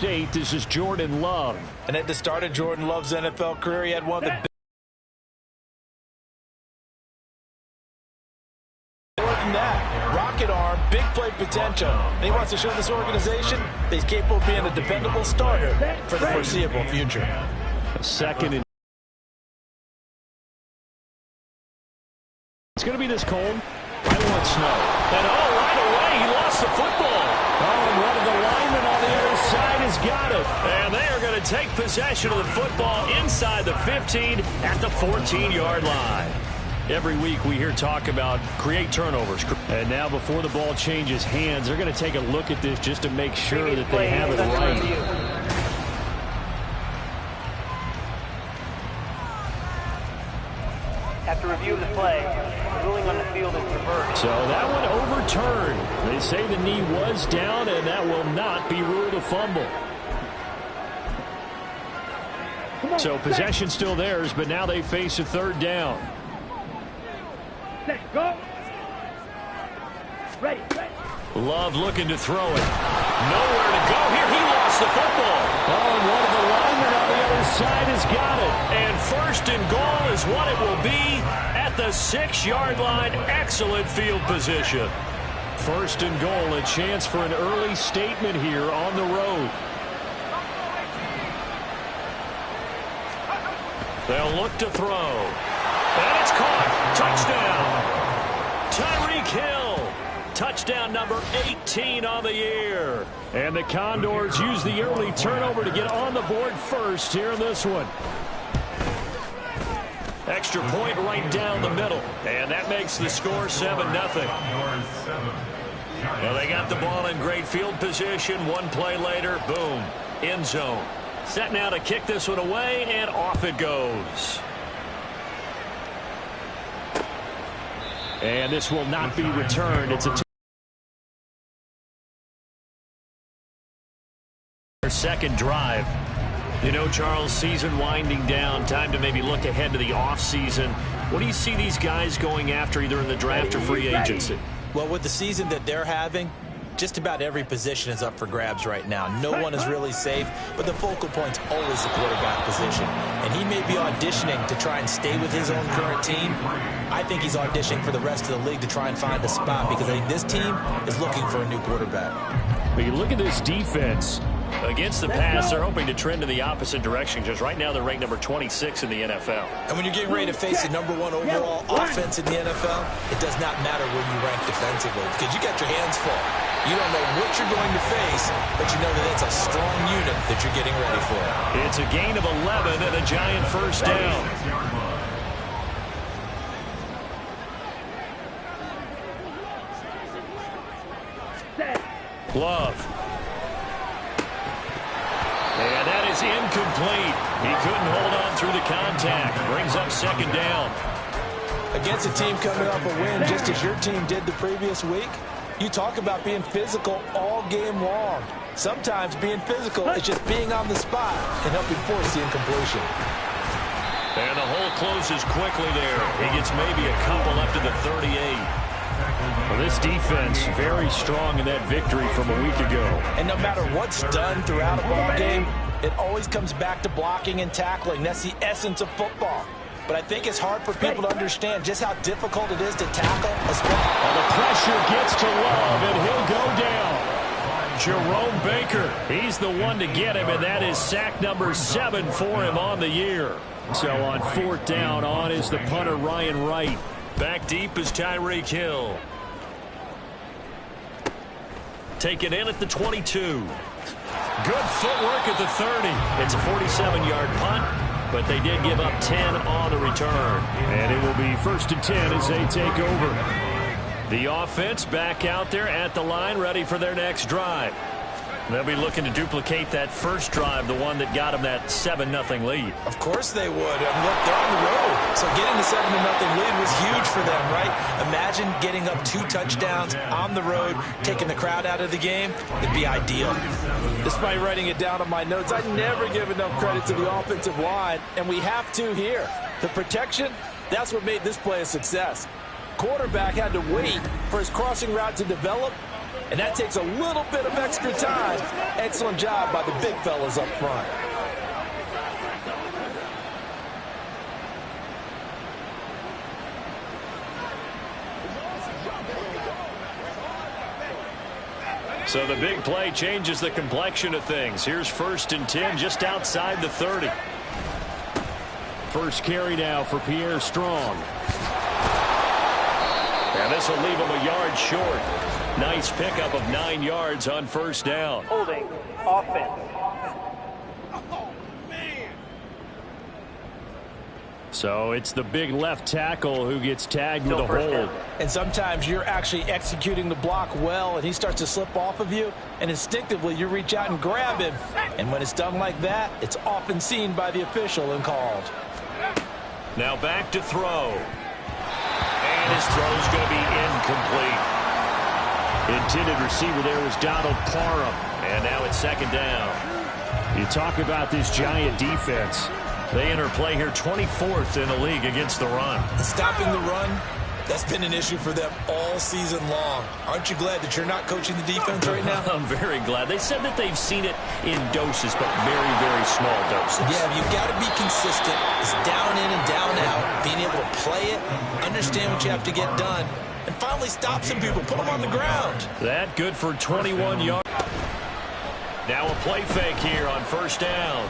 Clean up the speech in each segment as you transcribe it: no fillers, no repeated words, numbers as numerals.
State, this is Jordan Love. And at the start of Jordan Love's NFL career, he had one of the more than that. Rocket arm, big play potential. And he wants to show this organization that he's capable of being a dependable starter for the foreseeable future. Second and it's going to be this cold. I want snow. And right away, he lost the football. And one of the linemen on the other side has got it. And they are going to take possession of the football inside the 15 at the 14-yard line. Every week we hear talk about create turnovers. And now before the ball changes hands, they're going to take a look at this just to make sure that they have it right. After review of the play, ruling on the field is reversed. So that one overturned. They say the knee was down, and that will not be ruled a fumble. So possession still theirs, but now they face a third down. Let's go. Ready. Love looking to throw it. Nowhere to go here. He lost the football. And one of the linemen on the other side has got it. And first and goal is what it will be at the 6-yard line. Excellent field position. First and goal, a chance for an early statement here on the road. They'll look to throw. And it's caught. Touchdown. Tyreek Hill. Touchdown number 18 on the year. And the Condors use the early turnover to get on the board first here in this one. Extra point right down the middle. And that makes the score 7-0. Well, they got the ball in great field position. One play later, boom, end zone. Set now to kick this one away, and off it goes. And this will not be returned. It's a second drive. You know, Charles, season winding down, time to maybe look ahead to the offseason. What do you see these guys going after either in the draft or free agency? Well, with the season that they're having, just about every position is up for grabs right now. No one is really safe, but the focal point's always the quarterback position. And he may be auditioning to try and stay with his own current team. I think he's auditioning for the rest of the league to try and find a spot because I think this team is looking for a new quarterback. But you look at this defense. Against the pass, they're hoping to trend in the opposite direction because right now they're ranked number 26 in the NFL. And when you're getting ready to face the number 1 overall offense in the NFL, it does not matter where you rank defensively because you got your hands full. You don't know what you're going to face, but you know that it's a strong unit that you're getting ready for. It's a gain of 11 and a giant first down. Love. And that is incomplete. He couldn't hold on through the contact. Brings up second down. Against a team coming off a win just as your team did the previous week, you talk about being physical all game long. Sometimes being physical is just being on the spot and helping force the incompletion. And the hole closes quickly there. He gets maybe a couple up to the 38. Well, this defense very strong in that victory from a week ago. And no matter what's done throughout a ball game, it always comes back to blocking and tackling. That's the essence of football. But I think it's hard for people to understand just how difficult it is to tackle. And the pressure gets to Love, and he'll go down. Jerome Baker, he's the one to get him, and that is sack number 7 for him on the year. So on fourth down, on is the punter Ryan Wright. Back deep is Tyreek Hill. Taken in at the 22. Good footwork at the 30. It's a 47-yard punt, but they did give up 10 on the return. And it will be first and 10 as they take over. The offense back out there at the line, ready for their next drive. They'll be looking to duplicate that first drive, the one that got them that 7-0 lead. Of course they would. Look, they're on the road. So getting the 7-0 lead was huge for them, right? Imagine getting up 2 touchdowns on the road, taking the crowd out of the game. It'd be ideal. Despite writing it down on my notes, I never give enough credit to the offensive line, and we have to here. The protection, that's what made this play a success. Quarterback had to wait for his crossing route to develop, And that takes a little bit of extra time. Excellent job by the big fellas up front. So the big play changes the complexion of things. Here's 1st and 10 just outside the 30. First carry now for Pierre Strong. And this will leave him a yard short. Nice pickup of 9 yards on 1st down. Holding offense. So it's the big left tackle who gets tagged with a hold. And sometimes you're actually executing the block well, and he starts to slip off of you, and instinctively you reach out and grab him. And when it's done like that, it's often seen by the official and called. Now back to throw. And his throw's going to be incomplete. Intended receiver there was Donald Parham. And now it's 2nd down. You talk about this Giant defense. They enter play here 24th in the league against the run. Stopping the run, that's been an issue for them all season long. Aren't you glad that you're not coaching the defense right now? I'm very glad. They said that they've seen it in doses, but very, very small doses. Yeah, you've got to be consistent. It's down in and down out. Being able to play it, understand what you have to get done, and finally stop some people, put them on the ground. That good for 21 yards. Now a play fake here on 1st down.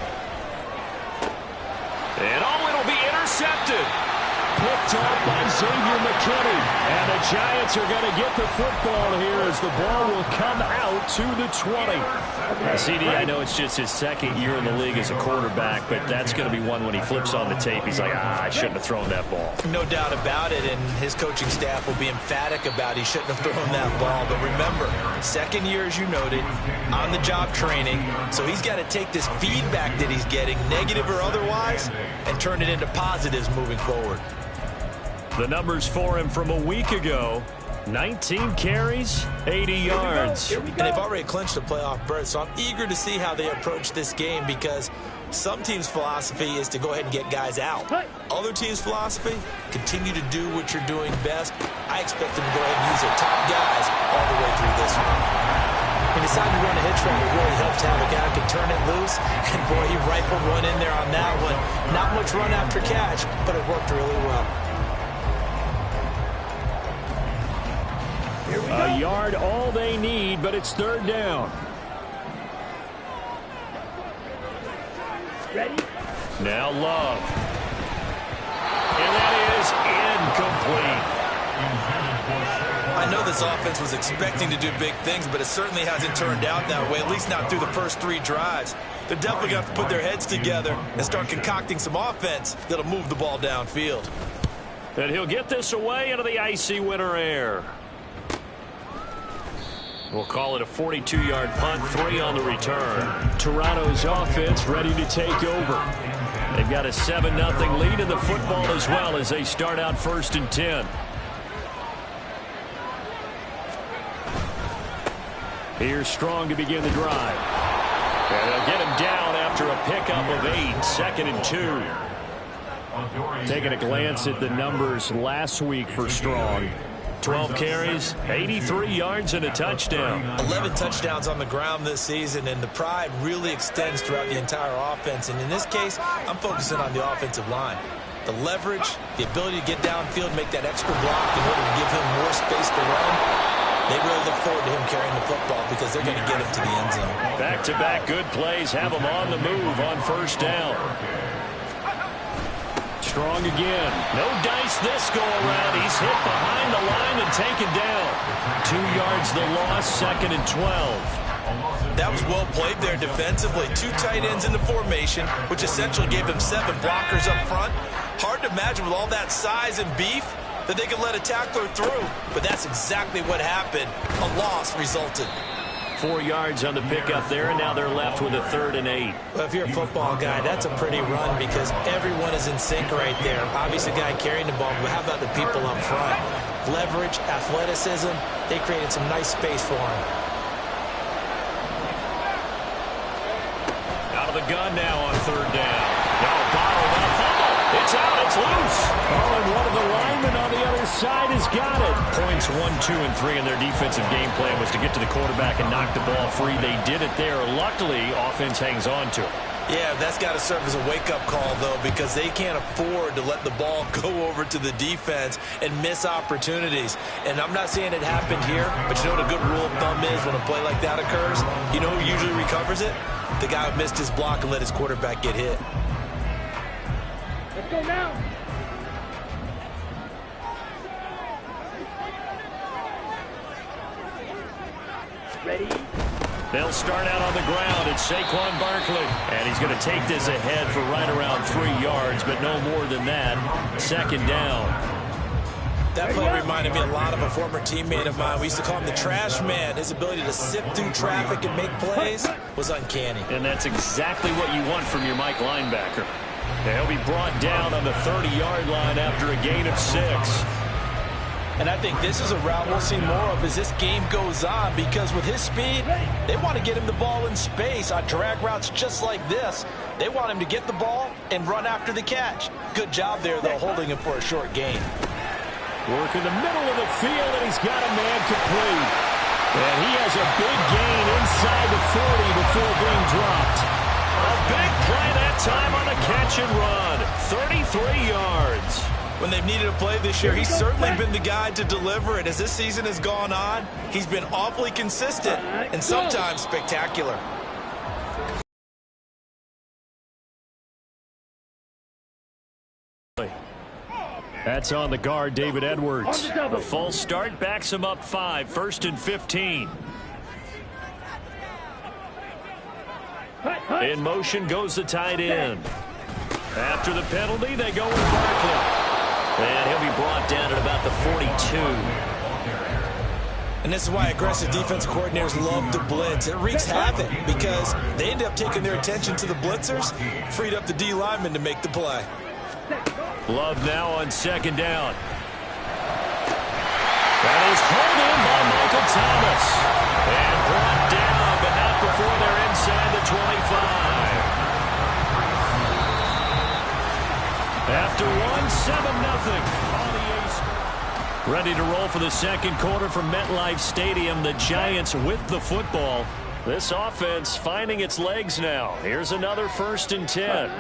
And it'll be intercepted. Picked up by Xavier McKinney. And the Giants are going to get the football here as the ball will come out to the 20. CD, I know it's just his 2nd year in the league as a quarterback, but that's going to be one when he flips on the tape. He's like, I shouldn't have thrown that ball. No doubt about it, and his coaching staff will be emphatic about he shouldn't have thrown that ball. But remember, 2nd year, as you noted, on-the-job training, so he's got to take this feedback that he's getting, negative or otherwise, and turn it into positives moving forward. The numbers for him from a week ago, 19 carries, 80 yards. And they've already clinched a playoff berth, so I'm eager to see how they approach this game because some teams' philosophy is to go ahead and get guys out. Other teams' philosophy, continue to do what you're doing best. I expect them to go ahead and use their top guys all the way through this one. He decided to run a hitch route. It really helps to have a guy who can turn it loose. And, boy, he rifled one in there on that one. Not much run after catch, but it worked really well. A yard all they need, but it's 3rd down. Ready? Now Love. And that is incomplete. I know this offense was expecting to do big things, but it certainly hasn't turned out that way, at least not through the first 3 drives. They're definitely going to have to put their heads together and start concocting some offense that'll move the ball downfield. And he'll get this away into the icy winter air. We'll call it a 42-yard punt, 3 on the return. Toronto's offense ready to take over. They've got a 7-0 lead in the football as well as they start out 1st and 10. Here's Strong to begin the drive. And they'll get him down after a pickup of 8, 2nd and 2. Taking a glance at the numbers last week for Strong. 12 carries, 83 yards, and a touchdown. 11 touchdowns on the ground this season, and the pride really extends throughout the entire offense. And in this case, I'm focusing on the offensive line. The leverage, the ability to get downfield, make that extra block in order to give him more space to run. They really look forward to him carrying the football because they're going to get him to the end zone. Back-to-back good plays have him on the move on 1st down. Strong again. No dice this go-around. He's hit behind the line and taken down. 2 yards the loss, 2nd and 12. That was well played there defensively. 2 tight ends in the formation, which essentially gave them 7 blockers up front. Hard to imagine with all that size and beef that they could let a tackler through. But that's exactly what happened. A loss resulted. 4 yards on the pickup there, and now they're left with a 3rd and 8. Well, if you're a football guy, that's a pretty run because everyone is in sync right there. Obviously, the guy carrying the ball, but how about the people up front? Leverage, athleticism, they created some nice space for him. Out of the gun now on 3rd down. Now bottled up fumble. It's It's out. It's loose. Oh, and one of the linemen on the other side has got it. Points 1, 2, and 3 in their defensive game plan was to get to the quarterback and knock the ball free. They did it there. Luckily, offense hangs on to it. Yeah, that's got to serve as a wake-up call, though, because they can't afford to let the ball go over to the defense and miss opportunities. And I'm not saying it happened here, but you know what a good rule of thumb is when a play like that occurs? You know who usually recovers it? The guy who missed his block and let his quarterback get hit. Let's go now. Ready? They'll start out on the ground. It's Saquon Barkley. And he's going to take this ahead for right around 3 yards, but no more than that. Second down. That play reminded me a lot of a former teammate of mine. We used to call him the trash man. His ability to sift through traffic and make plays was uncanny. And that's exactly what you want from your Mike linebacker. He'll be brought down on the 30-yard line after a gain of 6. And I think this is a route we'll see more of as this game goes on, because with his speed, they want to get him the ball in space on drag routes just like this. They want him to get the ball and run after the catch. Good job there, though, holding him for a short gain. Work in the middle of the field, and he's got a man complete. And he has a big gain inside the 40 before being dropped. A big play that time on the catch and run. 33 yards. When they've needed a play this year, he's certainly been the guy to deliver it. As this season has gone on, he's been awfully consistent and sometimes spectacular. That's on the guard, David Edwards. The false start backs him up 5, 1st and 15. In motion goes the tight end. After the penalty, they go with Barkley. And he'll be brought down at about the 42. And this is why aggressive defense coordinators love to blitz. It wreaks havoc because they end up taking their attention to the blitzers, freed up the D lineman to make the play. Love now on second down. That is hauled in by Michael Thomas. And brought down, but not before they're inside the 25. After 1, 7-0. Ready to roll for the second quarter from MetLife Stadium. The Giants with the football. This offense finding its legs now. Here's another 1st and 10.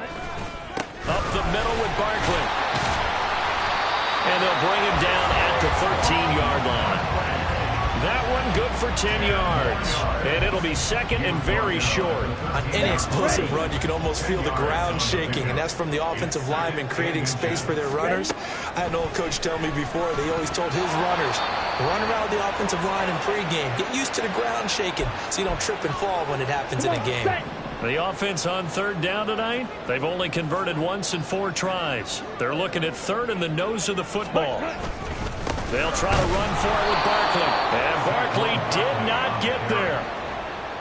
Up the middle with Barkley. And they'll bring him down at the 13-yard line. That one good for 10 yards. And it'll be second and very short. On any explosive run, you can almost feel the ground shaking, and that's from the offensive linemen creating space for their runners. I had an old coach tell me before, they always told his runners, run around the offensive line in pregame. Get used to the ground shaking so you don't trip and fall when it happens in a game. The offense on third down tonight, they've only converted once in 4 tries. They're looking at third in the nose of the football. They'll try to run for it with Barkley. And Barkley did not get there.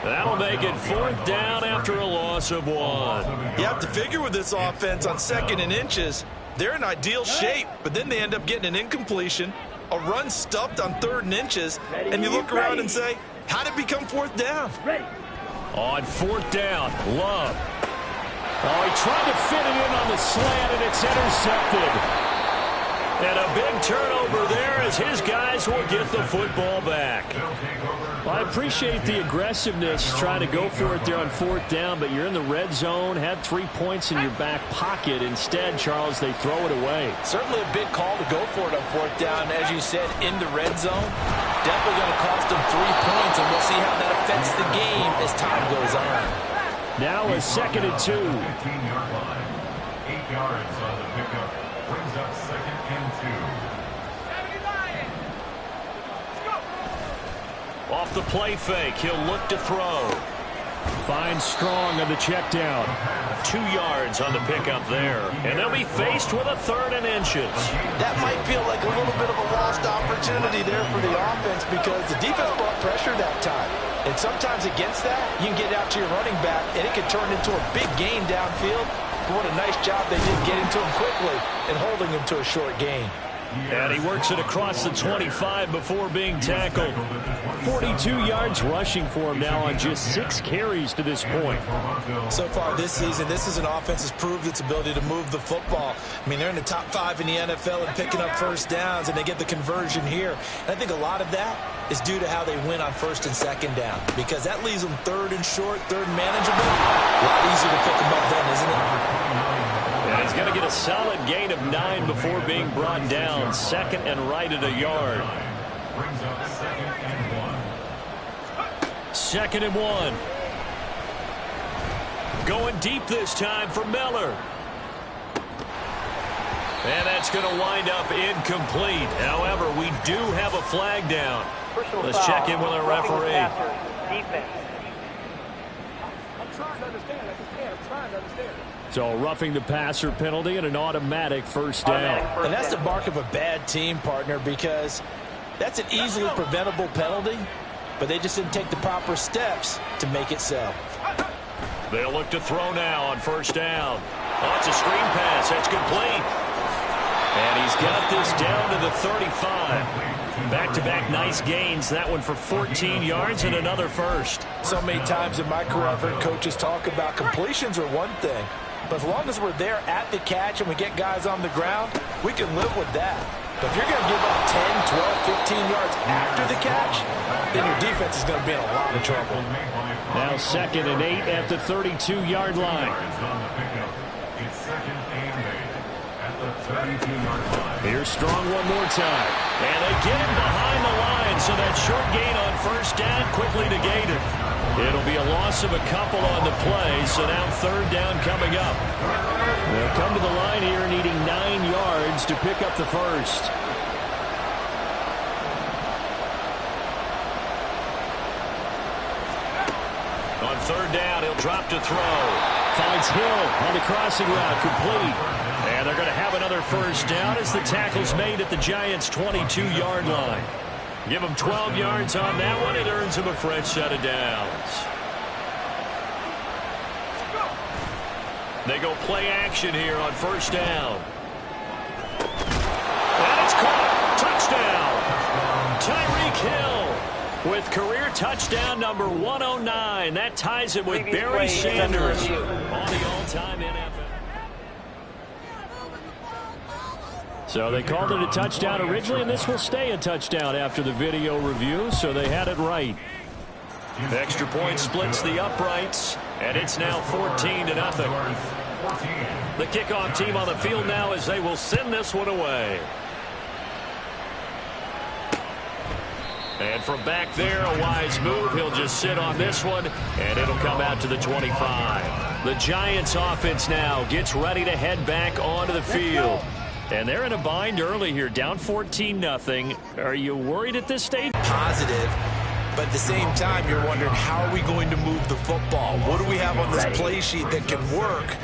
That'll make it 4th down after a loss of 1. You have to figure with this offense on 2nd and inches, they're in ideal shape, but then they end up getting an incompletion, a run stuffed on 3rd and inches, and you look around and say, how did it become 4th down? On 4th down, Love. Oh, he tried to fit it in on the slant, and it's intercepted. And a big turnover there as his guys will get the football back. Well, I appreciate the aggressiveness trying to go for it there on 4th down, but you're in the red zone, had 3 points in your back pocket. Instead, Charles, they throw it away. Certainly a big call to go for it on 4th down, as you said, in the red zone. Definitely going to cost them 3 points, and we'll see how that affects the game as time goes on. Now a 2nd and 2. 18-yard line. 8 yards on the pickup. Brings up 2nd and 2. Off the play fake, he'll look to throw. Finds Strong on the check down. 2 yards on the pickup there. And they'll be faced with a 3rd and inches. That might feel like a little bit of a lost opportunity there for the offense because the defense brought pressure that time. And sometimes against that, you can get out to your running back, and it can turn into a big gain downfield. But what a nice job they did getting to him quickly and holding him to a short gain. And he works it across the 25 before being tackled. 42 yards rushing for him now on just 6 carries to this point. So far this season, this is an offense that's proved its ability to move the football. I mean, they're in the top 5 in the NFL and picking up first downs, and they get the conversion here. And I think a lot of that is due to how they win on first and second down, because that leaves them third and short, third and manageable. A lot easier to pick them up then, isn't it? And he's going to get a solid gain of 9 before being brought down. Second and right at a yard. Brings up 2nd and 1. 2nd and 1. Going deep this time for Miller. And that's going to wind up incomplete. However, we do have a flag down. Let's check in with our referee. Defense. I'm trying to understand. I just can't. I'm trying to understand. So roughing the passer penalty and an automatic first down. And that's the mark of a bad team, partner, because that's an easily preventable penalty, but they just didn't take the proper steps to make it so. They'll look to throw now on first down. Oh, it's a screen pass. That's complete. And he's got this down to the 35. Back-to-back nice gains. That one for 14 yards and another first. So many times in my career, I've heard coaches talk about completions are one thing, but as long as we're there at the catch and we get guys on the ground, we can live with that. But if you're going to give up 10, 12, 15 yards after the catch, then your defense is going to be in a lot of trouble. Now 2nd and 8 at the 32-yard line. It's 2nd and 8 at the 32-yard line. Here's Strong one more time. And they get him behind the line, so that short gain on first down quickly negated. It'll be a loss of a couple on the play, so now 3rd down coming up. They'll come to the line here needing 9 yards to pick up the first. On 3rd down, he'll drop to throw. Finds Hill on the crossing route, complete. And they're going to have another first down as the tackle's made at the Giants' 22-yard line. Give them 12 yards on that one. It earns them a fresh set of downs. They go play action here on first down. And it's caught. Touchdown. Tyreek Hill with career touchdown number 109. That ties him with Barry Sanders on the all-time NFL. So they called it a touchdown originally, and this will stay a touchdown after the video review, so they had it right. The extra point splits the uprights, and it's now 14-0. The kickoff team on the field now as they will send this one away. And from back there, a wise move. He'll just sit on this one, and it'll come out to the 25. The Giants offense now gets ready to head back onto the field. And they're in a bind early here, down 14-0. Are you worried at this stage? Positive, but at the same time, you're wondering, how are we going to move the football? What do we have on this play sheet that can work?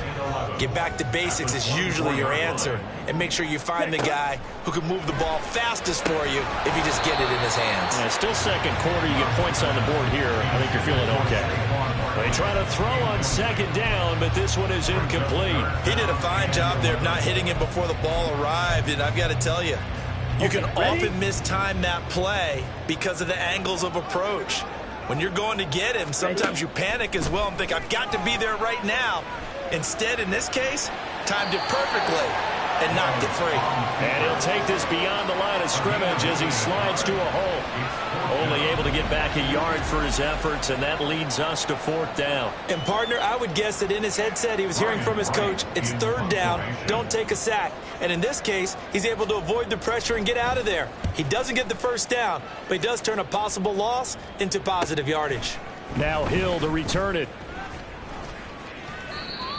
Get back to basics is usually your answer, and make sure you find the guy who can move the ball fastest for you if you just get it in his hands. And it's still second quarter. You get points on the board here. I think you're feeling okay. They try to throw on second down, but this one is incomplete. He did a fine job there of not hitting it before the ball arrived, and I've got to tell you, you can often mistime that play because of the angles of approach. When you're going to get him, sometimes you panic as well and think, I've got to be there right now. Instead, in this case, timed it perfectly and knocked it free. And he'll take this beyond the line of scrimmage as he slides to a hole. Only able to get back a yard for his efforts, and that leads us to 4th down. And, partner, I would guess that in his headset he was hearing from his coach, it's 3rd down, don't take a sack. And in this case, he's able to avoid the pressure and get out of there. He doesn't get the first down, but he does turn a possible loss into positive yardage. Now Hill to return it.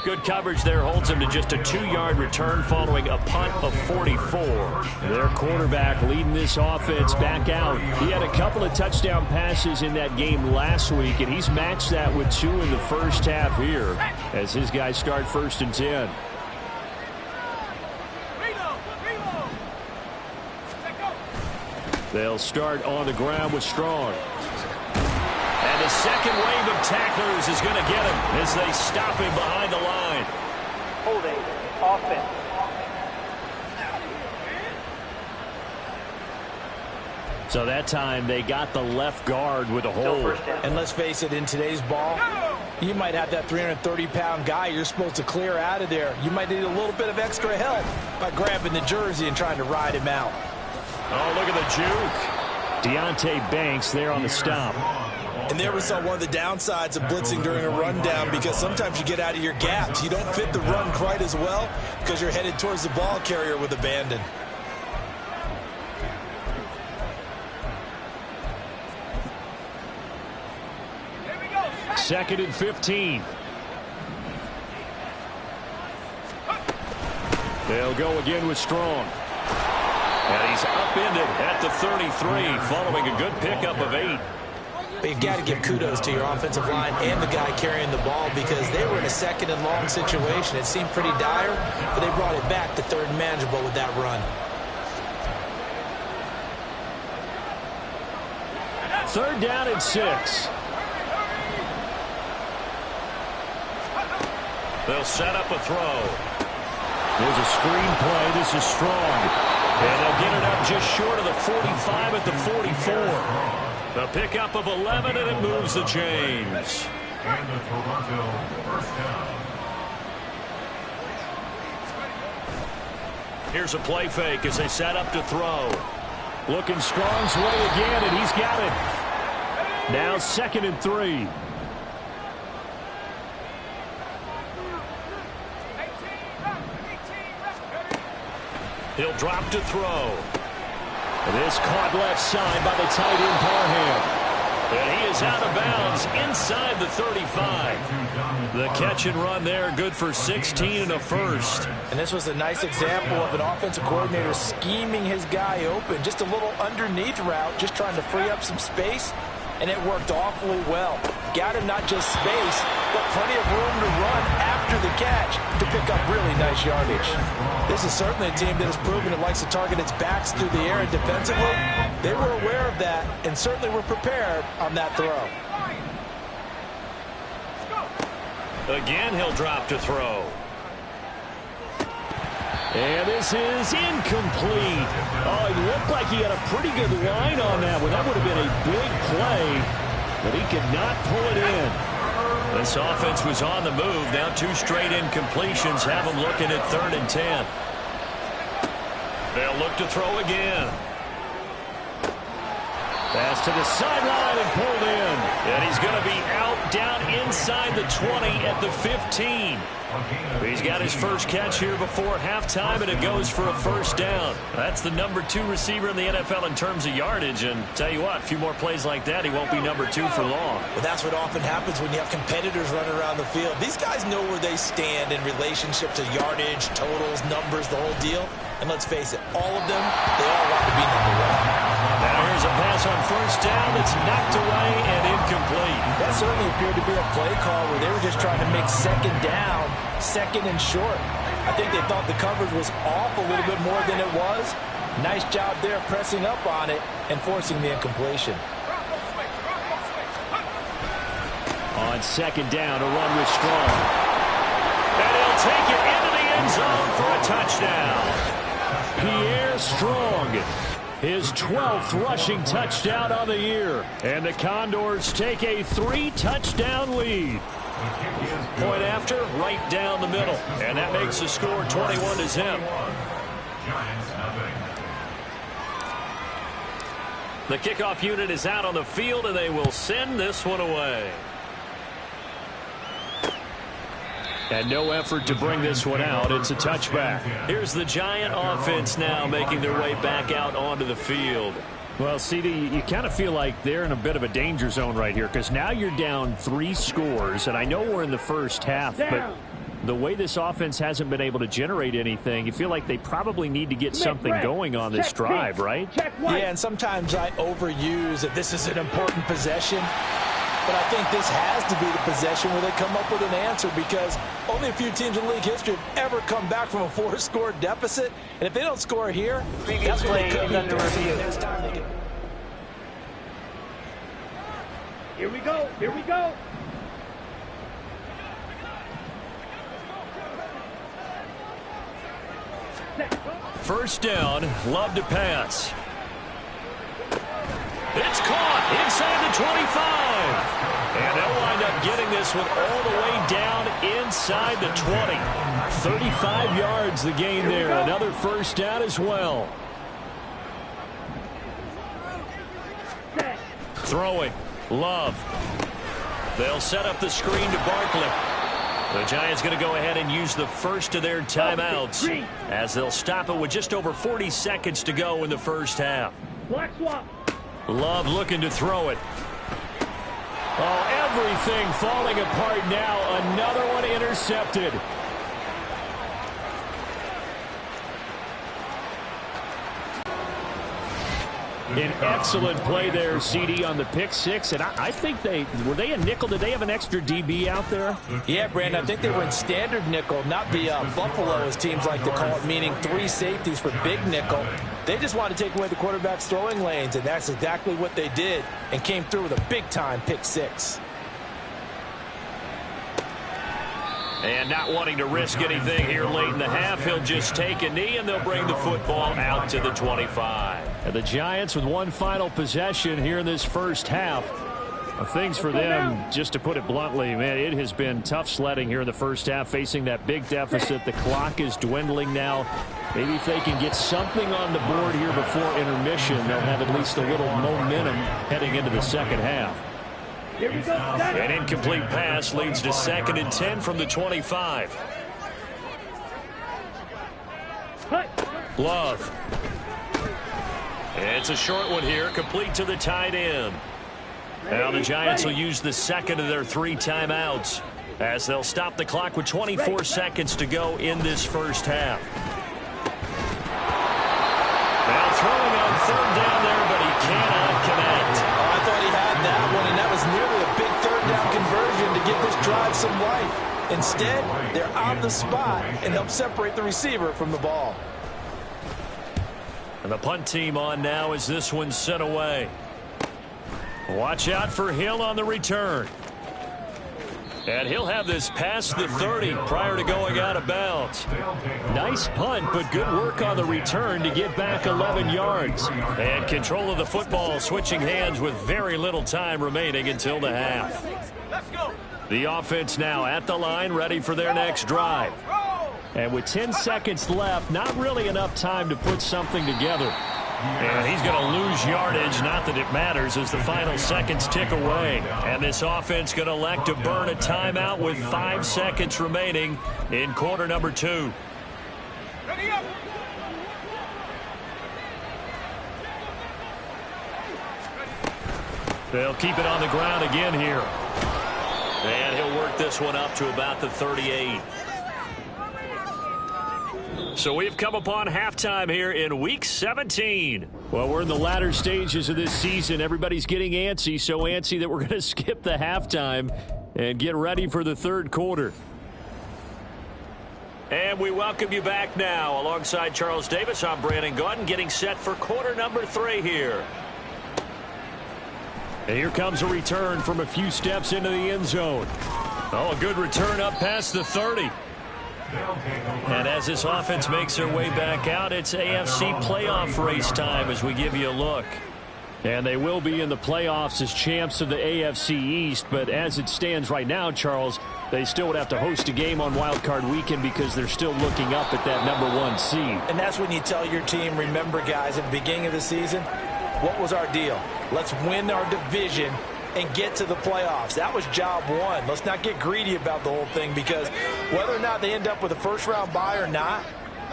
Good coverage there holds him to just a 2-yard return following a punt of 44. Their quarterback leading this offense back out. He had a couple of touchdown passes in that game last week, and he's matched that with 2 in the first half here as his guys start 1st and 10. They'll start on the ground with Strong. And the second wave of tacklers is going to get him as they stop him behind the line. Holding offense. So that time they got the left guard with a hold. And let's face it, in today's ball, you might have that 330-pound guy you're supposed to clear out of there. You might need a little bit of extra help by grabbing the jersey and trying to ride him out. Oh, look at the juke. Deonte Banks there on the stop. And there we saw one of the downsides of blitzing during a rundown, because sometimes you get out of your gaps. You don't fit the run quite as well because you're headed towards the ball carrier with abandon. Second and 15. They'll go again with Strong. And he's upended at the 33 following a good pickup of 8. But you've got to give kudos to your offensive line and the guy carrying the ball, because they were in a second and long situation. It seemed pretty dire, but they brought it back to third and manageable with that run. Third down and 6. They'll set up a throw. There's a screen play. This is Strong. And they'll get it up just short of the 45 at the 44. The pickup of 11, and it moves the chains. And the Toronto first down. Here's a play fake as they set up to throw. Looking Strong's way again, and he's got it. Now second and 3. He'll drop to throw. This caught left side by the tight end Parham. And he is out of bounds inside the 35. The catch and run there, good for 16 and a first. And this was a nice example of an offensive coordinator scheming his guy open. Just a little underneath route, just trying to free up some space. And it worked awfully well. Got him not just space, but plenty of room to run after the catch to pick up really nice yardage. This is certainly a team that has proven it likes to target its backs through the air and defensively. They were aware of that and certainly were prepared on that throw. Again, he'll drop to throw. And this is incomplete. Oh, it looked like he had a pretty good line on that one. That would have been a big play, but he could not pull it in. This offense was on the move. Now 2 straight incompletions have them looking at 3rd and 10. They'll look to throw again. Pass to the sideline and pulled in. And he's going to be out down inside the 20 at the 15. He's got his first catch here before halftime, and it goes for a first down. That's the number 2 receiver in the NFL in terms of yardage. And tell you what, a few more plays like that, he won't be number 2 for long. Well, that's what often happens when you have competitors running around the field. These guys know where they stand in relationship to yardage, totals, numbers, the whole deal. And let's face it, all of them, they all want to be number 1. Now here's a pass on first down that's knocked away and incomplete. That certainly appeared to be a play call where they were just trying to make second down, second and short. I think they thought the coverage was off a little bit more than it was. Nice job there pressing up on it and forcing the incompletion. On second down, a run with Strong. And he'll take it into the end zone for a touchdown. Pierre Strong, his 12th rushing touchdown on the year. And the Condors take a 3-touchdown lead. Point after, right down the middle. And that makes the score 21-0. The kickoff unit is out on the field, and they will send this one away. And no effort to bring this one out. It's a touchback. Here's the Giant offense now making their way back out onto the field. Well, CD, you kind of feel like they're in a bit of a danger zone right here, because now you're down 3 scores, and I know we're in the first half, but the way this offense hasn't been able to generate anything, you feel like they probably need to get something going on this drive, right? Yeah, and sometimes I overuse that this is an important possession. But I think this has to be the possession where they come up with an answer, because only a few teams in league history have ever come back from a 4-score deficit. And if they don't score here, that's what they could be under review. Next time they get... Here we go. Here we go. First down, Love to pass. inside the 25. And they'll wind up getting this one all the way down inside the 20. 35 yards the gain there. Another first down as well. Throwing. Love. They'll set up the screen to Barkley. The Giants going to go ahead and use the first of their timeouts as they'll stop it with just over 40 seconds to go in the first half. Black swap. Love looking to throw it. Oh, everything falling apart now. Another one intercepted. An excellent play there, CD, on the pick six. And I think were they a nickel? Did they have an extra DB out there? Yeah, Brandon, I think they were in standard nickel, not the Buffalo, as teams like to call it, meaning 3 safeties for big nickel. They just wanted to take away the quarterback's throwing lanes, and that's exactly what they did, and came through with a big-time pick six. And not wanting to risk anything here late in the half, he'll just take a knee, and they'll bring the football out to the 25. And the Giants with one final possession here in this first half. Things for them, just to put it bluntly, man, it has been tough sledding here in the first half, facing that big deficit. The clock is dwindling now. Maybe if they can get something on the board here before intermission, they'll have at least a little momentum heading into the second half. An incomplete pass leads to 2nd and 10 from the 25. Love. It's a short one here, complete to the tight end. Now the Giants will use the second of their 3 timeouts as they'll stop the clock with 24 seconds to go in this first half. Now throwing on 3rd down there, but he cannot connect. Oh, I thought he had that one, and that was nearly a big 3rd down conversion to give this drive some life. Instead, they're on the spot and help separate the receiver from the ball. And the punt team on now as this one's sent away. Watch out for Hill on the return. And he'll have this past the 30 prior to going out of bounds. Nice punt, but good work on the return to get back 11 yards. And control of the football switching hands with very little time remaining until the half. The offense now at the line, ready for their next drive. And with 10 seconds left, not really enough time to put something together. And he's going to lose yardage, not that it matters, as the final seconds tick away. And this offense going to elect to burn a timeout with 5 seconds remaining in quarter number 2. Ready up. They'll keep it on the ground again here. And he'll work this one up to about the 38. So we've come upon halftime here in Week 17. Well, we're in the latter stages of this season. Everybody's getting antsy, so antsy that we're going to skip the halftime and get ready for the third quarter. And we welcome you back now. Alongside Charles Davis, I'm Brandon Gaudin, getting set for quarter number 3 here. And here comes a return from a few steps into the end zone. Oh, a good return up past the 30. And as this offense makes their way back out, it's AFC playoff race time as we give you a look. And they will be in the playoffs as champs of the AFC East. But as it stands right now, Charles, they still would have to host a game on Wild Card Weekend because they're still looking up at that #1 seed. And that's when you tell your team, remember, guys, at the beginning of the season, what was our deal? Let's win our division and get to the playoffs. That was job 1. Let's not get greedy about the whole thing, because whether or not they end up with a first-round bye or not,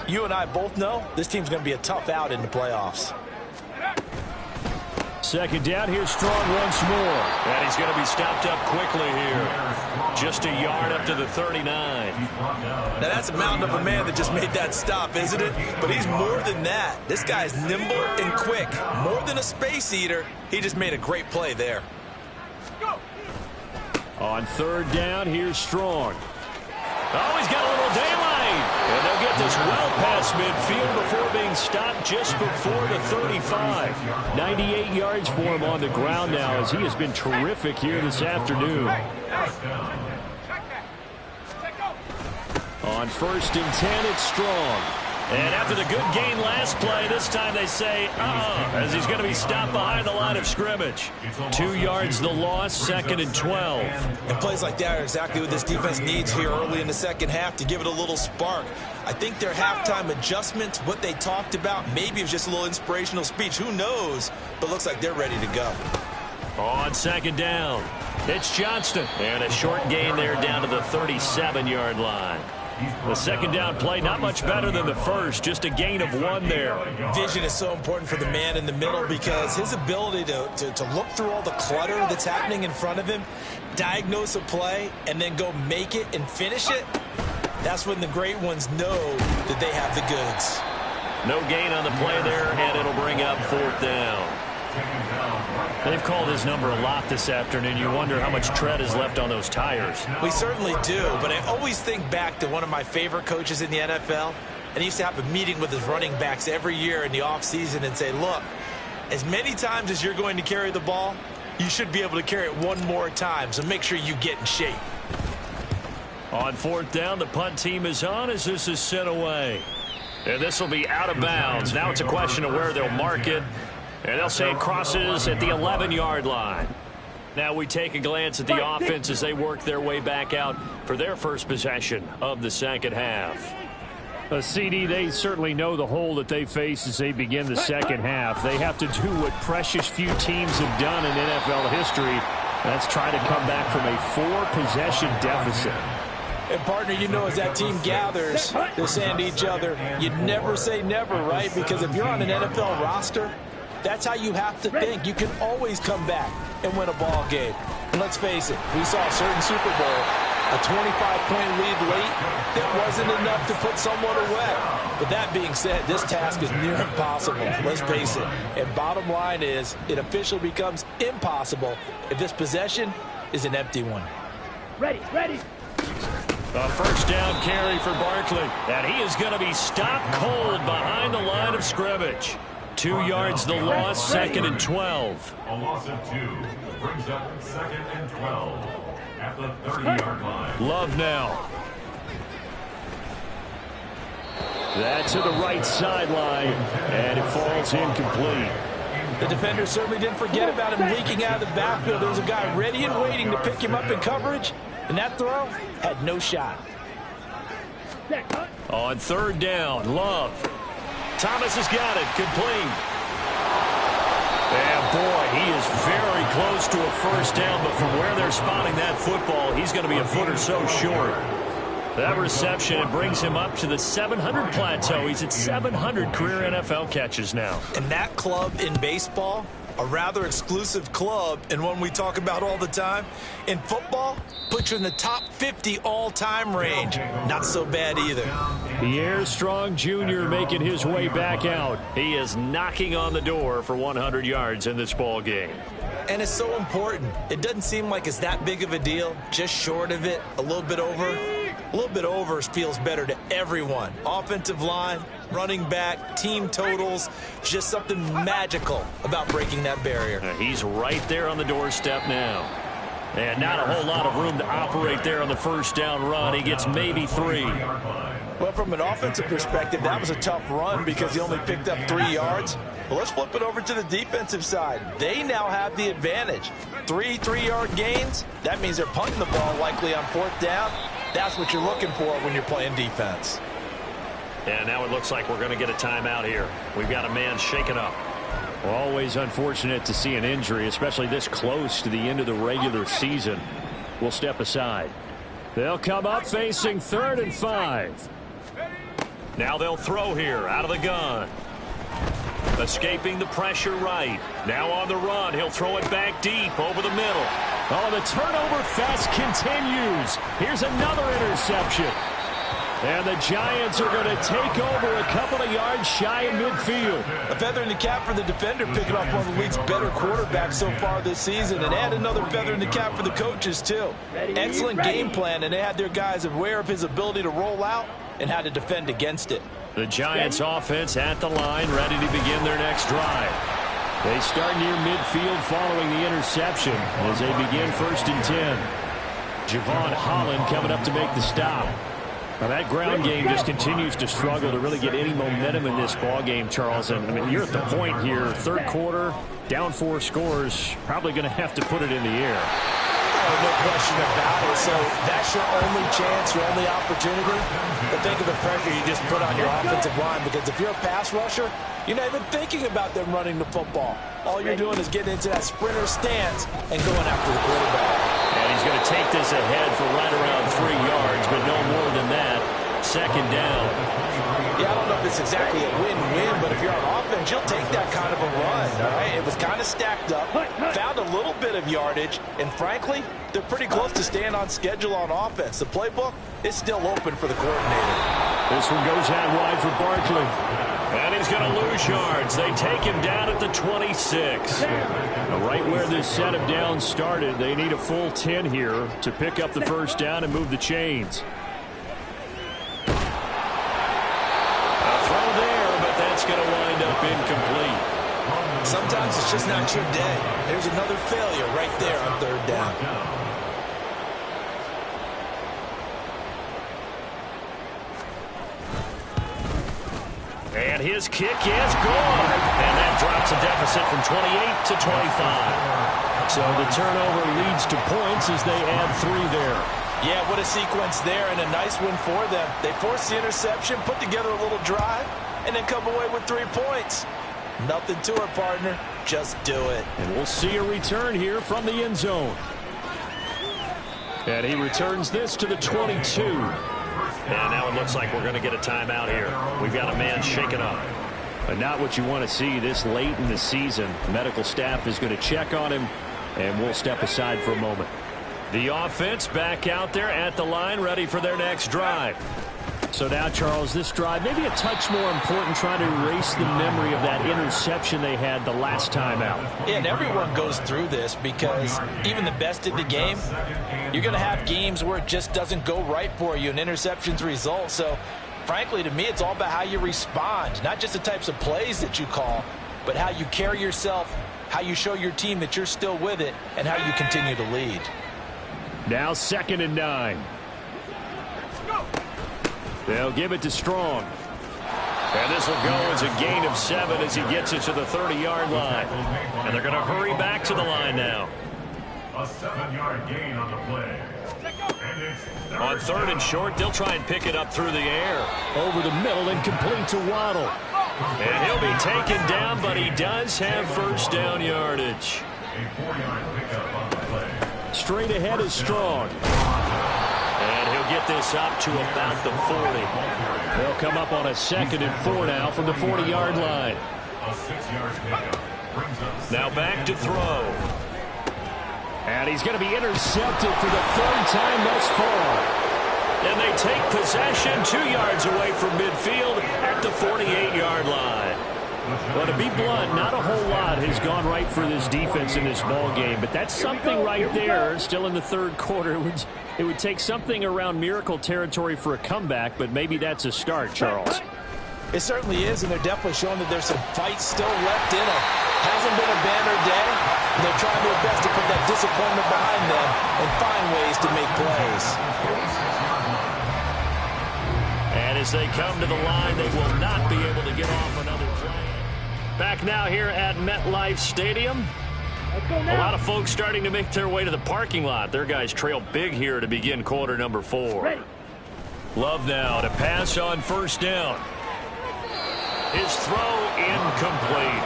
you and I both know this team's going to be a tough out in the playoffs. Second down, here's Strong once more. And he's going to be stopped up quickly here. Just a yard up to the 39. Now that's a mountain of a man that just made that stop, isn't it? But he's more than that. This guy's nimble and quick. More than a space eater. He just made a great play there. On third down, here's Strong. Oh, he's got a little daylight. And they'll get this well past midfield before being stopped just before the 35. 98 yards for him on the ground now, as he has been terrific here this afternoon. On 1st and 10, it's Strong. And after the good gain last play, this time they say, as he's going to be stopped behind the line of scrimmage. 2 yards the loss, 2nd and 12. And plays like that are exactly what this defense needs here early in the second half to give it a little spark. I think their halftime adjustments, what they talked about, maybe it was just a little inspirational speech. Who knows? But looks like they're ready to go. On 2nd down, it's Johnston. And a short gain there down to the 37-yard line. The 2nd down play, not much better than the first, just a gain of 1 there. Vision is so important for the man in the middle because his ability to look through all the clutter that's happening in front of him, diagnose a play, and then go make it and finish it, that's when the great ones know that they have the goods. No gain on the play there, and it'll bring up 4th down. They've called his number a lot this afternoon. You wonder how much tread is left on those tires. We certainly do, but I always think back to one of my favorite coaches in the NFL, and he used to have a meeting with his running backs every year in the offseason and say, look, as many times as you're going to carry the ball, you should be able to carry it 1 more time, so make sure you get in shape. On 4th down, the punt team is on as this is sent away. And this will be out of bounds. Now it's a question of where they'll mark it. And they'll say it crosses at the 11-yard line. Now we take a glance at the offense as they work their way back out for their first possession of the second half. CD, they certainly know the hole that they face as they begin the second half. They have to do what precious few teams have done in NFL history. That's try to come back from a 4-possession deficit. And, partner, you know, as that team gathers, they're saying to each other, you never say never, right? Because if you're on an NFL roster, that's how you have to think. You can always come back and win a ball game. And let's face it, we saw a certain Super Bowl, a 25-point lead late that wasn't enough to put someone away. But that being said, this task is near impossible. Let's face it. And bottom line is, it officially becomes impossible if this possession is an empty one. Ready. A first down carry for Barkley. And he is going to be stopped cold behind the line of scrimmage. 2 yards the loss, 2nd and 12. A loss of 2 brings up 2nd and 12 at the 30-yard line. Love now. That to the right sideline, and it falls incomplete. The defender certainly didn't forget about him leaking out of the backfield. There was a guy ready and waiting to pick him up in coverage, and that throw had no shot. On 3rd down, Love. Thomas has got it, complete. And boy, he is very close to a first down, but from where they're spotting that football, he's going to be a foot or so short. That reception, it brings him up to the 700 plateau. He's at 700 career NFL catches now. And that club in baseball, a rather exclusive club, and one we talk about all the time. In football, puts you in the top 50 all-time range. Not so bad either. Pierre Strong Jr. making his way back out. He is knocking on the door for 100 yards in this ball game. And it's so important. It doesn't seem like it's that big of a deal. Just short of it, a little bit over. A little bit over feels better to everyone. Offensive line, running back, team totals, just something magical about breaking that barrier. He's right there on the doorstep now. And not a whole lot of room to operate there on the first down run. He gets maybe 3. Well, from an offensive perspective, that was a tough run because he only picked up 3 yards. Well, let's flip it over to the defensive side. They now have the advantage. 3 3-yard gains. That means they're punting the ball likely on 4th down. That's what you're looking for when you're playing defense. And now it looks like we're going to get a timeout here. We've got a man shaken up. Always unfortunate to see an injury, especially this close to the end of the regular season. We'll step aside. They'll come up facing 3rd and 5. Now they'll throw here out of the gun. Escaping the pressure right. Now on the run. He'll throw it back deep over the middle. Oh, the turnover fest continues. Here's another interception. And the Giants are going to take over a couple of yards shy of midfield. A feather in the cap for the defender, picking off one of the league's better quarterbacks so far this season. And add another feather in the cap for the coaches, too. Excellent game plan, and they had their guys aware of his ability to roll out and how to defend against it. The Giants offense at the line, ready to begin their next drive. They start near midfield following the interception as they begin 1st and 10. Javon Holland coming up to make the stop. Now that ground game just continues to struggle to really get any momentum in this ball game, Charles. And I mean, you're at the point here, third quarter, down 4 scores, probably going to have to put it in the air. Oh, no question about it. So that's your only chance, your only opportunity. But think of the pressure you just put on your offensive line, because if you're a pass rusher, you're not even thinking about them running the football. All you're doing is getting into that sprinter stance and going after the quarterback. And he's going to take this ahead for right around 3 yards, but no more than that. Second down. Yeah, I don't know if it's exactly a win-win, but if you're on offense, you'll take that kind of a run, all right? It was kind of stacked up, found a little bit of yardage, and frankly, they're pretty close to staying on schedule on offense. The playbook is still open for the coordinator. This one goes out wide for Barkley. And he's going to lose yards. They take him down at the 26. Now, right where this set of downs started, they need a full 10 here to pick up the first down and move the chains. That's going to wind up incomplete. Sometimes it's just not your day. There's another failure right there on third down. And his kick is good. And that drops a deficit from 28 to 25. So the turnover leads to points as they add 3 there. Yeah, what a sequence there, and a nice win for them. They forced the interception, put together a little drive, and then come away with 3 points. Nothing to it, partner. Just do it. And we'll see a return here from the end zone. And he returns this to the 22. And now it looks like we're going to get a timeout here. We've got a man shaken up. But not what you want to see this late in the season. The medical staff is going to check on him, and we'll step aside for a moment. The offense back out there at the line, ready for their next drive. So now, Charles, this drive maybe a touch more important, trying to erase the memory of that interception they had the last time out. Yeah, and everyone goes through this, because even the best in the game, you're going to have games where it just doesn't go right for you, and interceptions result. So, frankly, to me, it's all about how you respond, not just the types of plays that you call, but how you carry yourself, how you show your team that you're still with it, and how you continue to lead. Now 2nd and 9. They'll give it to Strong. And this will go as a gain of 7 as he gets it to the 30-yard line. And they're going to hurry back to the line now. A 7-yard gain on the play. On 3rd and short, they'll try and pick it up through the air. Over the middle and complete to Waddle. And he'll be taken down, but he does have first down yardage. A 4-yard pickup on the play. Straight ahead is Strong. And he'll get this up to about the 40. They'll come up on a 2nd and 4 now from the 40-yard line. A 6-yard pickup brings up. Now back to throw. And he's going to be intercepted for the 3rd time thus far. And they take possession 2 yards away from midfield at the 48-yard line. Well, to be blunt, not a whole lot has gone right for this defense in this ball game, but that's something right there. Still in the 3rd quarter. It would take something around miracle territory for a comeback, but maybe that's a start, Charles. It certainly is, and they're definitely showing that there's some fight still left in them. Hasn't been a banner day, and they're trying their best to put that disappointment behind them and find ways to make plays. And as they come to the line, they will not be able to get off another play. Back now here at MetLife Stadium. A lot of folks starting to make their way to the parking lot. Their guys trail big here to begin quarter number 4. Love now to pass on 1st down. His throw incomplete.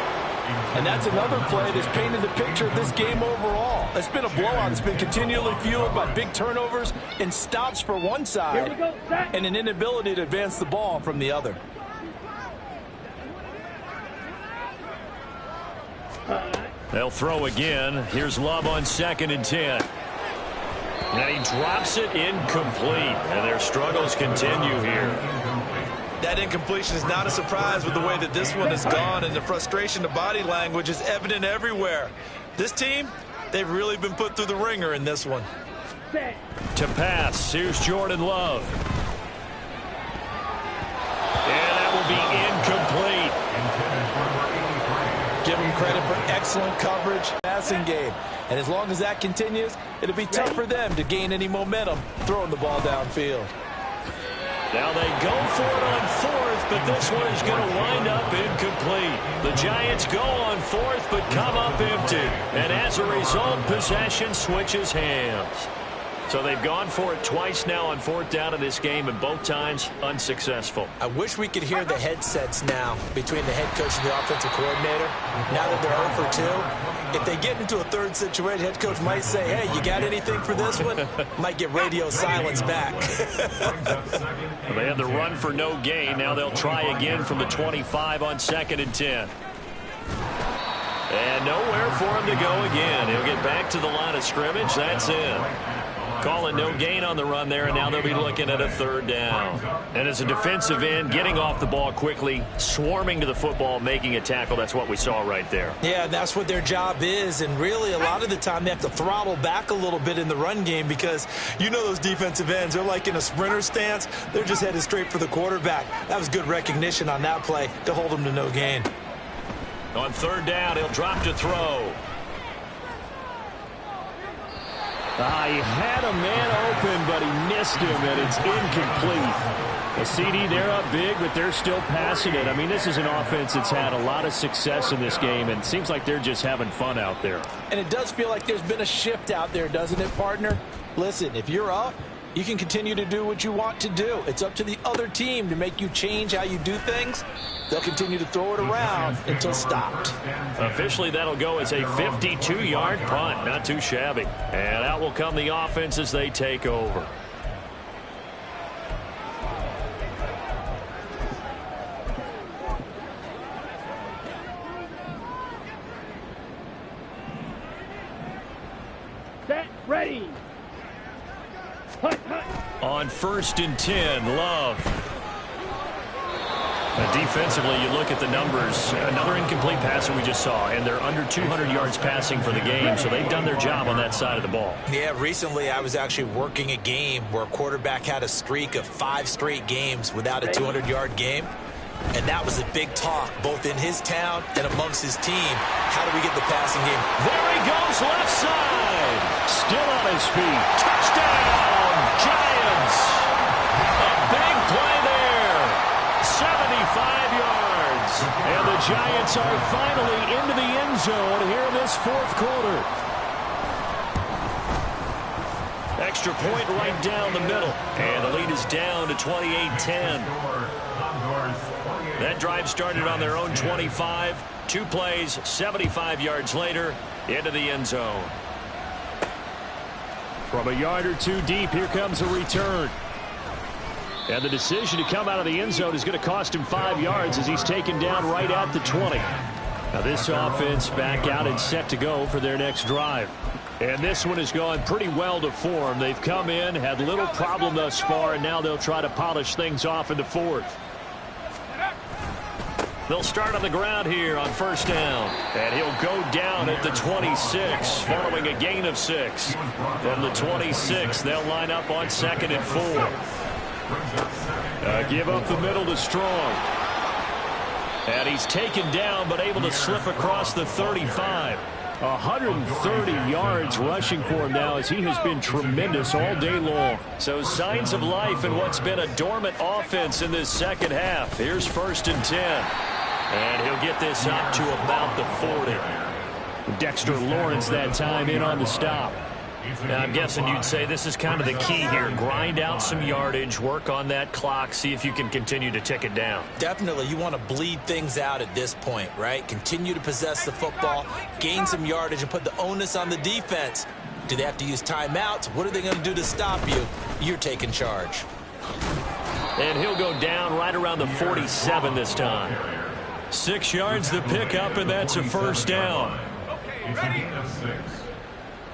And that's another play that's painted the picture of this game overall. It's been a blowout. It's been continually fueled by big turnovers and stops for one side and an inability to advance the ball from the other. They'll throw again. Here's Love on 2nd and 10. And he drops it incomplete. And their struggles continue here. That incompletion is not a surprise with the way that this one has gone, and the frustration, the body language is evident everywhere. This team, they've really been put through the ringer in this one. To pass, here's Jordan Love. And that will be incomplete. Give them credit for excellent coverage, passing game. And as long as that continues, it'll be tough for them to gain any momentum throwing the ball downfield. Now they go for it on fourth, but this one is going to wind up incomplete. The Giants go on fourth, but come up empty. And as a result, possession switches hands. So they've gone for it twice now on fourth down in this game, and both times unsuccessful. I wish we could hear the headsets now between the head coach and the offensive coordinator. Now that they're 0 for 2, if they get into a third situation, head coach might say, hey, you got anything for this one? Might get radio silence back. They had the run for no gain. Now they'll try again from the 25 on 2nd and 10. And nowhere for him to go again. He'll get back to the line of scrimmage. That's it. Calling no gain on the run there, and now they'll be looking at a 3rd down. And as a defensive end, getting off the ball quickly, swarming to the football, making a tackle, that's what we saw right there. Yeah, that's what their job is, and really a lot of the time they have to throttle back a little bit in the run game because you know those defensive ends, they're like in a sprinter stance. They're just headed straight for the quarterback. That was good recognition on that play to hold them to no gain. On 3rd down, he'll drop to throw. He had a man open, but he missed him, and it's incomplete. A CD, they're up big, but they're still passing it. I mean, this is an offense that's had a lot of success in this game, and it seems like they're just having fun out there. And it does feel like there's been a shift out there, doesn't it, partner? Listen, if you're up, you can continue to do what you want to do. It's up to the other team to make you change how you do things. They'll continue to throw it around until stopped. Officially, that'll go as a 52-yard punt. Not too shabby. And out will come the offense as they take over. Set, ready. On 1st and 10, Love. Defensively, you look at the numbers. Another incomplete pass that we just saw, and they're under 200 yards passing for the game, so they've done their job on that side of the ball. Yeah, recently I was actually working a game where a quarterback had a streak of 5 straight games without a 200-yard game, and that was a big talk both in his town and amongst his team. How do we get the passing game? There he goes, left side. Still on his feet. Touchdown, Giants. A big play there. 75 yards. And the Giants are finally into the end zone here in this 4th quarter. Extra point right down the middle. And the lead is down to 28-10. That drive started on their own 25. 2 plays, 75 yards later, into the end zone. From a yard or 2 deep, here comes a return. And the decision to come out of the end zone is going to cost him 5 yards as he's taken down right at the 20. Now this offense back out and set to go for their next drive. And this one has gone pretty well to form. They've come in, had little problem thus far, and now they'll try to polish things off in the 4th. They'll start on the ground here on 1st down. And he'll go down at the 26, following a gain of 6. From the 26, they'll line up on 2nd and 4. Give up the middle to Strong. And he's taken down, but able to slip across the 35. 130 yards rushing for him now as he has been tremendous all day long. So signs of life in what's been a dormant offense in this second half. Here's 1st and 10. And he'll get this up to about the 40. Dexter Lawrence that time in on the stop. Now, I'm guessing you'd say this is kind of the key here. Grind out some yardage, work on that clock, see if you can continue to tick it down. Definitely, you want to bleed things out at this point, right? Continue to possess the football, gain some yardage, and put the onus on the defense. Do they have to use timeouts? What are they going to do to stop you? You're taking charge. And he'll go down right around the 47 this time. 6 yards the pickup, and that's a 1st down. It's a gain of 6.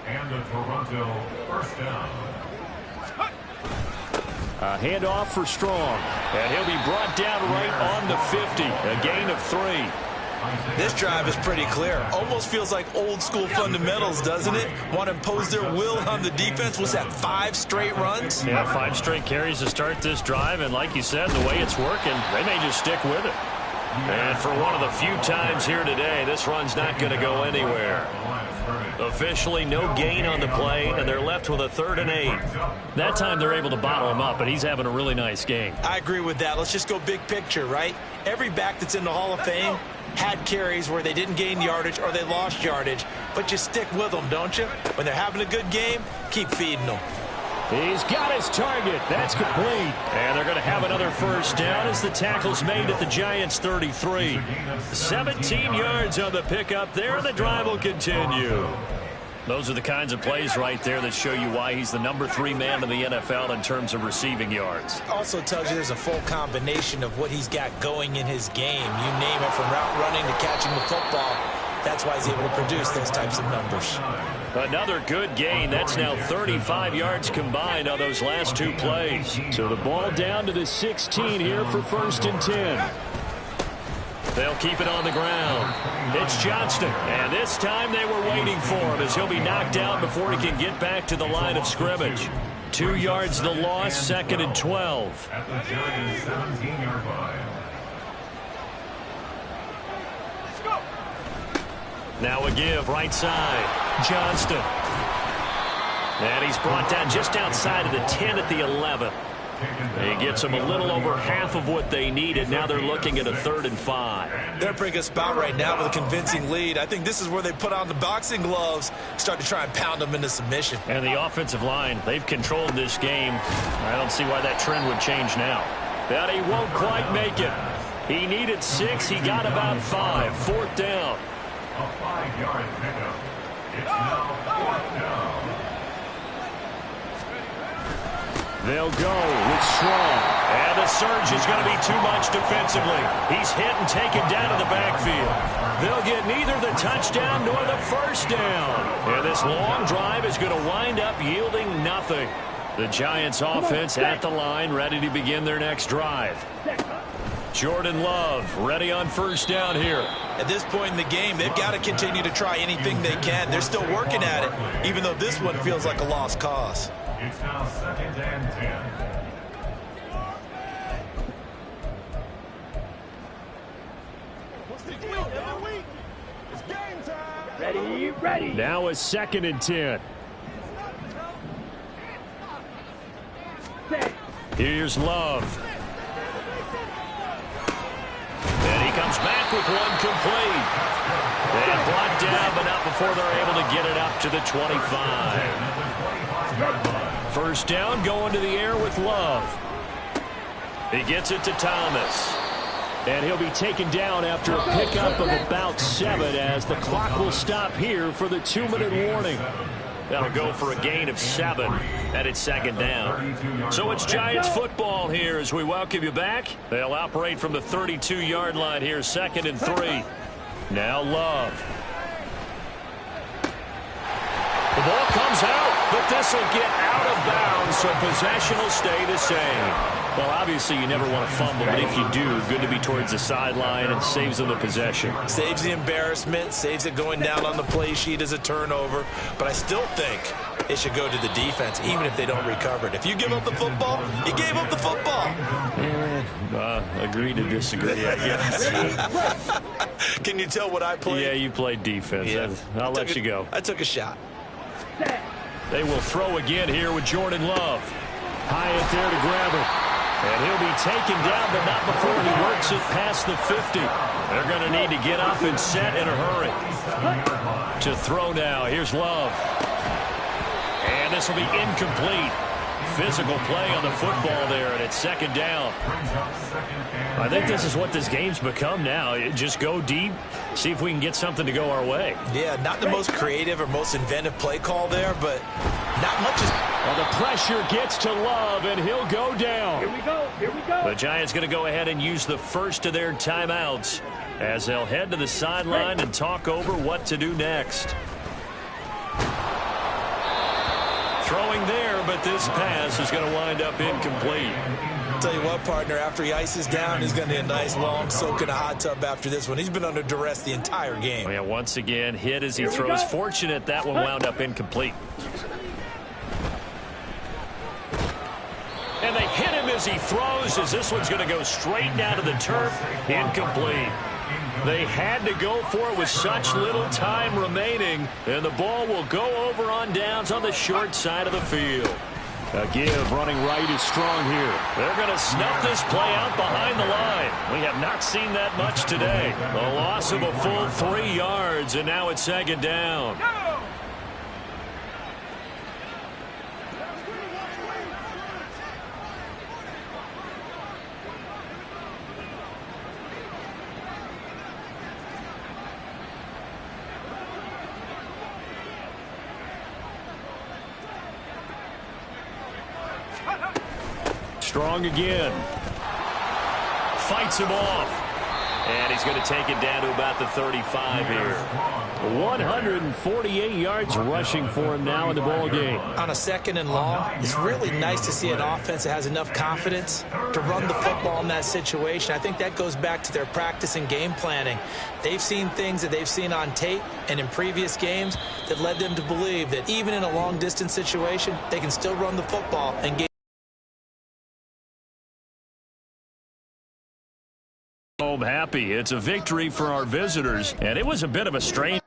And the Toronto 1st down. A handoff for Strong. And he'll be brought down right on the 50. A gain of 3. This drive is pretty clear. Almost feels like old school fundamentals, doesn't it? Want to impose their will on the defense. Was that 5 straight runs? Yeah, 5 straight carries to start this drive. And like you said, the way it's working, they may just stick with it. And for one of the few times here today, this run's not going to go anywhere. Officially no gain on the play, and they're left with a 3rd and 8. That time they're able to bottle him up, but he's having a really nice game. I agree with that. Let's just go big picture, right? Every back that's in the Hall of Fame had carries where they didn't gain yardage or they lost yardage, but you stick with them, don't you? When they're having a good game, keep feeding them. He's got his target. That's complete. And they're going to have another first down as the tackle's made at the Giants' 33. 17 yards on the pickup there, and the drive will continue. Those are the kinds of plays right there that show you why he's the number 3 man in the NFL in terms of receiving yards. Also tells you there's a full combination of what he's got going in his game. You name it, from route running to catching the football. That's why he's able to produce those types of numbers. Another good gain. That's now 35 yards combined on those last 2 plays. So the ball down to the 16 here for 1st and 10. They'll keep it on the ground. It's Johnston, and this time they were waiting for him as he'll be knocked out before he can get back to the line of scrimmage. 2 yards the loss, 2nd and 12. At the Giants' 17-yard line. Now a give, right side. Johnston. And he's brought down just outside of the 10 at the 11. He gets them a little over half of what they needed. Now they're looking at a 3rd and 5. They're pretty good spot right now with a convincing lead. I think this is where they put on the boxing gloves, start to try and pound them into submission. And the offensive line, they've controlled this game. I don't see why that trend would change now. But he won't quite make it. He needed 6. He got about 5. 4th down. A 5-yard pickup. It's now 4th down. They'll go with Strong. And the surge is going to be too much defensively. He's hit and taken down to the backfield. They'll get neither the touchdown nor the first down. And this long drive is going to wind up yielding nothing. The Giants offense at the line, ready to begin their next drive. Jordan Love ready on first down here. At this point in the game, they've got to continue to try anything they can. They're still working at it, even though this one feels like a lost cause. It's now 2nd and 10. Ready, ready. Now a 2nd and 10. Here's Love. And he comes back with one complete. And brought down, but not before they're able to get it up to the 25. First down, going to the air with Love. He gets it to Thomas. And he'll be taken down after a pickup of about 7 as the clock will stop here for the 2-minute warning. That'll go for a gain of 7, and it's 2nd down. So it's Giants football here as we welcome you back. They'll operate from the 32-yard line here, 2nd and 3. Now Love. The ball comes out, but this will get out of bounds, so possession will stay the same. Well, obviously you never want to fumble, but if you do, good to be towards the sideline and saves them the possession. Saves the embarrassment, saves it going down on the play sheet as a turnover. But I still think it should go to the defense, even if they don't recover it. If you give up the football, you gave up the football. Agree to disagree, I guess. Can you tell what I played? Yeah, you played defense. Yeah. I'll let you go. I took a shot. They will throw again here with Jordan Love. Hyatt there to grab it. And he'll be taken down, but not before he works it past the 50. They're going to need to get up and set in a hurry. To throw now. Here's Love. And this will be incomplete. Physical play on the football there, and it's 2nd down. I think this is what this game's become now. Just go deep, see if we can get something to go our way. Yeah, not the most creative or most inventive play call there, but not much is... Well, the pressure gets to Love, and he'll go down. Here we go, here we go. The Giants going to go ahead and use the first of their timeouts as they'll head to the sideline and talk over what to do next. Throwing there, but this pass is going to wind up incomplete. Tell you what, partner, after he ices down, he's going to need a nice long soak in a hot tub after this one. He's been under duress the entire game. Oh, yeah, once again, hit as he throws. Fortunate that one wound up incomplete. And they hit him as he throws, as this one's going to go straight down to the turf. Incomplete. They had to go for it with such little time remaining, and the ball will go over on downs on the short side of the field. A give running right is strong here. They're going to snuff this play out behind the line. We have not seen that much today. A loss of a full 3 yards, and now it's second down. Strong again. Fights him off. And he's going to take it down to about the 35 here. 148 yards rushing for him now in the ball game. On a 2nd and long, it's really nice to see an offense that has enough confidence to run the football in that situation. I think that goes back to their practice and game planning. They've seen things that they've seen on tape and in previous games that led them to believe that even in a long-distance situation, they can still run the football and get home happy. It's a victory for our visitors, and it was a bit of a strain.